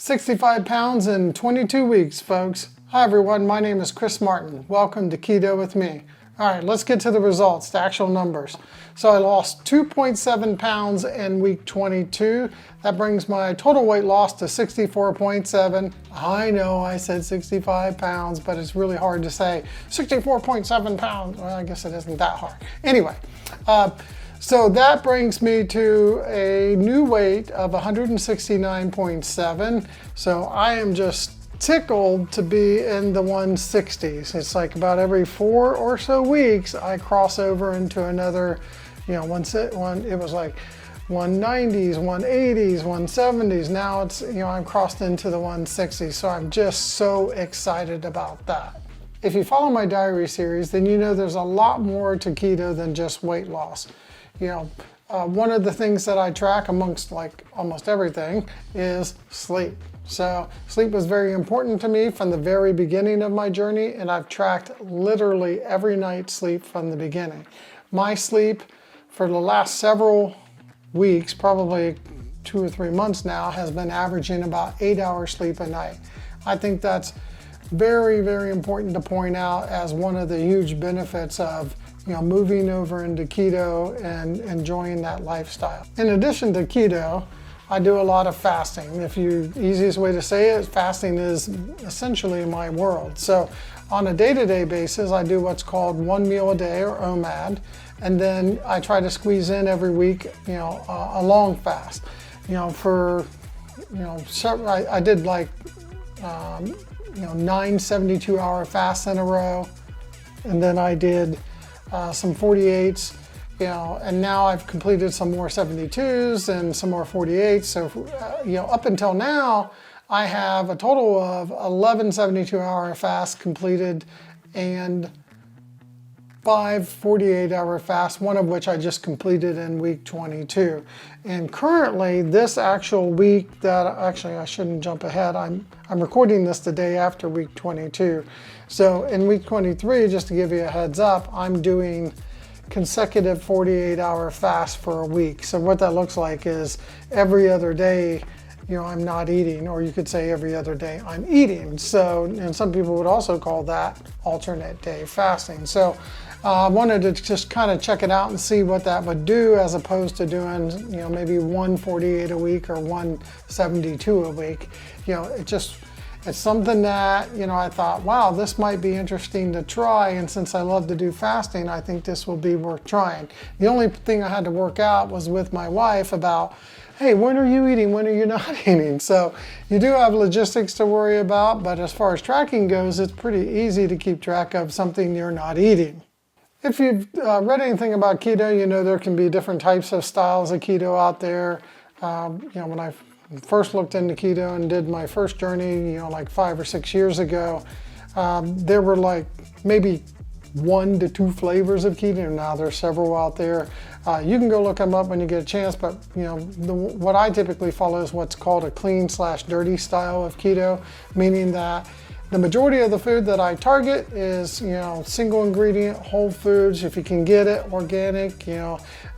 65 pounds in 22 weeks, folks. Hi everyone, my name is Chris Martin. Welcome to Keto with me. All right, let's get to the results, the actual numbers. So I lost 2.7 pounds in week 22. That brings my total weight loss to 64.7. I know I said 65 pounds, but it's really hard to say 64.7 pounds. Well, I guess it isn't that hard. Anyway, so that brings me to a new weight of 169.7. So I am just tickled to be in the 160s. It's like about every 4 or so weeks I cross over into another, it was like 190s, 180s, 170s. Now it's, I'm crossed into the 160s. So I'm just so excited about that. If you follow my diary series, then you know there's a lot more to keto than just weight loss. One of the things that I track amongst like almost everything is sleep. So sleep was very important to me from the very beginning of my journey, and I've tracked literally every night's sleep from the beginning. My sleep for the last several weeks, probably 2 or 3 months now, has been averaging about 8 hours sleep a night. I think that's very, very important to point out as one of the huge benefits of moving over into keto and enjoying that lifestyle. In addition to keto, I do a lot of fasting. Easiest way to say it, fasting is essentially my world. So on a day-to-day basis, I do what's called 1 meal a day, or OMAD, and then I try to squeeze in every week, a long fast. I did like 9 72-hour fasts in a row, and then I did some 48s. And now I've completed some more 72s and some more 48s. So, up until now, I have a total of 11 72-hour fasts completed and 5 48-hour fasts, one of which I just completed in week 22. And currently, this actual week I shouldn't jump ahead. I'm recording this the day after week 22. So in week 23, just to give you a heads up, I'm doing consecutive 48-hour fast for a week. So what that looks like is every other day, I'm not eating, or you could say every other day I'm eating. So, and some people would also call that alternate day fasting. So I wanted to just kind of check it out and see what that would do, as opposed to doing, maybe 148 a week or 172 a week. It's something that, I thought, wow, this might be interesting to try. And since I love to do fasting, I think this will be worth trying. The only thing I had to work out was with my wife about, hey, when are you eating? When are you not eating? So you do have logistics to worry about, but as far as tracking goes, it's pretty easy to keep track of something you're not eating. If you've read anything about keto, there can be different types of styles of keto out there. When I first looked into keto and did my first journey, like 5 or 6 years ago, there were like maybe 1 to 2 flavors of keto. Now there's several out there. You can go look them up when you get a chance, but what I typically follow is what's called a clean/dirty style of keto, meaning that the majority of the food that I target is, single ingredient, whole foods, if you can get it, organic,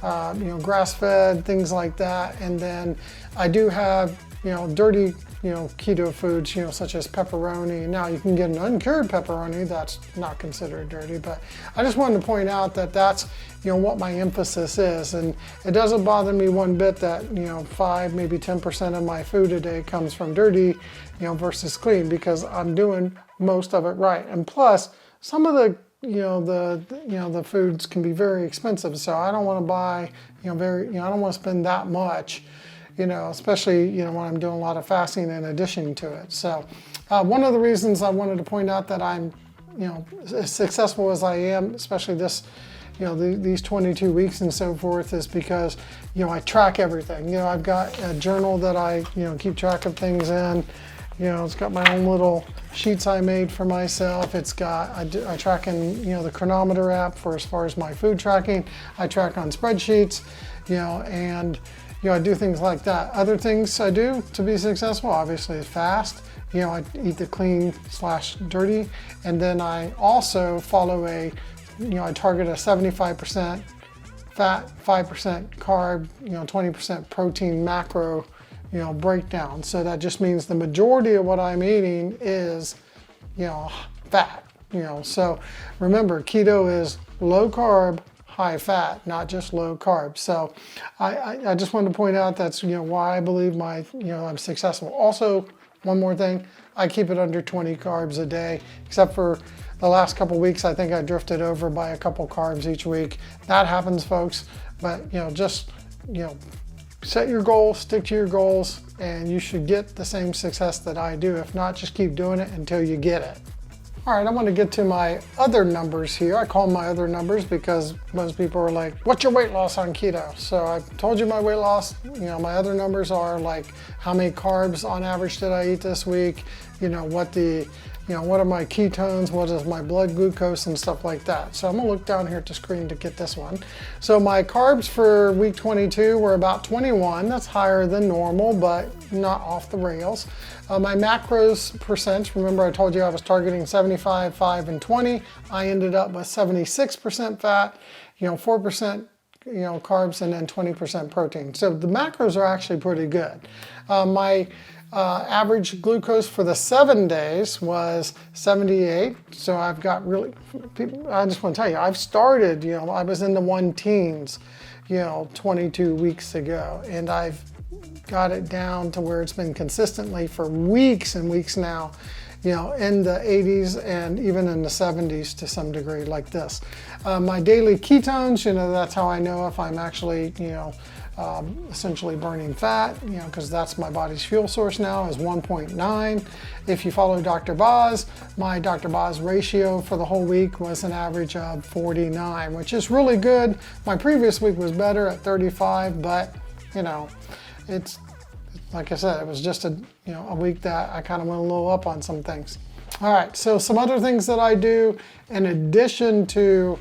grass-fed, things like that. And then I do have, dirty, keto foods, such as pepperoni. Now you can get an uncured pepperoni, that's not considered dirty, but I just wanted to point out that that's, what my emphasis is. And it doesn't bother me one bit that, 5, maybe 10% of my food a day comes from dirty, versus clean, because I'm doing most of it right. And plus, some of the the foods can be very expensive, so I don't want to buy, I don't want to spend that much, especially, when I'm doing a lot of fasting in addition to it. So one of the reasons I wanted to point out that I'm, as successful as I am, especially this, these 22 weeks and so forth, is because, I track everything. I've got a journal that I, keep track of things in. It's got my own little sheets I made for myself. It's got, I track in, the Chronometer app for as far as my food tracking. I track on spreadsheets, and, I do things like that. Other things I do to be successful, obviously, is fast. I eat the clean/dirty, and then I also follow I target a 75% fat, 5% carb, 20% protein macro breakdown. So that just means the majority of what I'm eating is, fat. So remember, keto is low carb, high fat, not just low carb. So I just wanted to point out that's why I believe I'm successful. Also, one more thing, I keep it under 20 carbs a day, except for the last couple weeks. I think I drifted over by a couple carbs each week. That happens, folks. But just set your goals, stick to your goals, and you should get the same success that I do. If not, just keep doing it until you get it. All right, I want to get to my other numbers here. I call them my other numbers because most people are like, what's your weight loss on keto? So I told you my weight loss, my other numbers are like how many carbs on average did I eat this week? What are my ketones? What is my blood glucose and stuff like that? So I'm gonna look down here at the screen to get this one. So my carbs for week 22 were about 21. That's higher than normal, but not off the rails. My macros percent, remember I told you I was targeting 75, 5, and 20. I ended up with 76% fat, 4% carbs, and then 20% protein. So the macros are actually pretty good. My average glucose for the 7 days was 78. So I've got I just want to tell you, I've started, I was in the 1-teens, 22 weeks ago, and I've got it down to where it's been consistently for weeks and weeks now, in the 80s and even in the 70s to some degree, like this. My daily ketones, that's how I know if I'm actually, essentially burning fat, because that's my body's fuel source now, is 1.9. If you follow Dr. Boz, my Dr. Boz ratio for the whole week was an average of 49, which is really good. My previous week was better at 35, but it's like I said, it was just a week that I kind of went a little up on some things. All right, so some other things that I do in addition to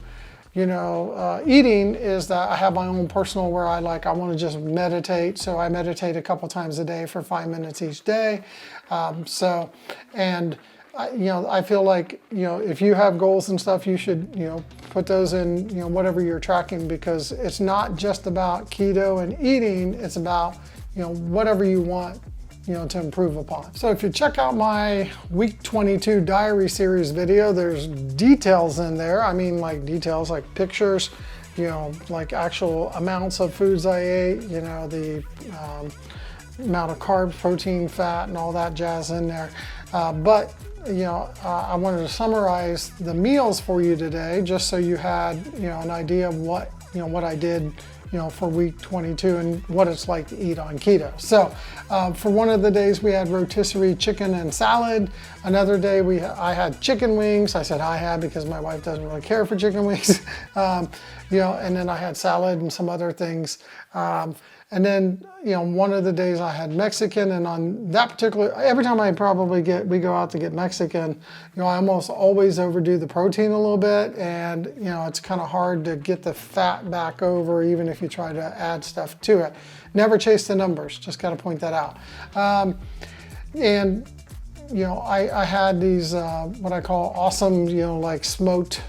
eating is that I have my own personal where I want to just meditate. So I meditate a couple times a day for 5 minutes each day. I feel like, if you have goals and stuff, you should, put those in, whatever you're tracking, because it's not just about keto and eating. It's about, whatever you want, to improve upon. So if you check out my week 22 diary series video, there's details in there. I mean, like details, like pictures, like actual amounts of foods I ate, the amount of carbs, protein, fat, and all that jazz in there. I wanted to summarize the meals for you today, just so you had, an idea of what I did for week 22 and what it's like to eat on keto. So for one of the days we had rotisserie chicken and salad. Another day I had chicken wings. I said I had because my wife doesn't really care for chicken wings. And then I had salad and some other things. And then, one of the days I had Mexican, and on that particular, every time we go out to get Mexican, I almost always overdo the protein a little bit, and, it's kind of hard to get the fat back over, even if you try to add stuff to it. Never chase the numbers, just got to point that out. I had these, what I call awesome, like smoked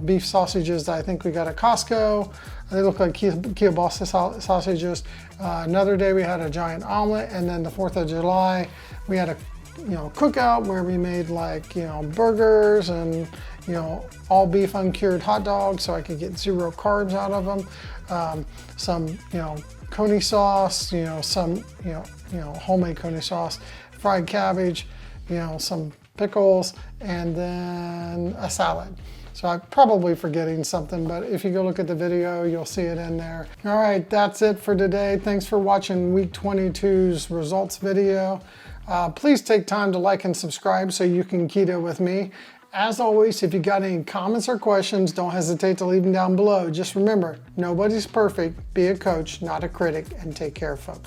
beef sausages that I think we got at Costco. They look like kielbasa sausages. Another day we had a giant omelet, and then the 4th of July we had a cookout where we made burgers and all beef uncured hot dogs, so I could get 0 carbs out of them. Some coney sauce, some homemade coney sauce, fried cabbage, some pickles, and then a salad. So I'm probably forgetting something, but if you go look at the video, you'll see it in there. All right, that's it for today. Thanks for watching week 22's results video. Please take time to like and subscribe so you can keto with me. As always, if you got any comments or questions, don't hesitate to leave them down below. Just remember, nobody's perfect. Be a coach, not a critic, and take care, folks.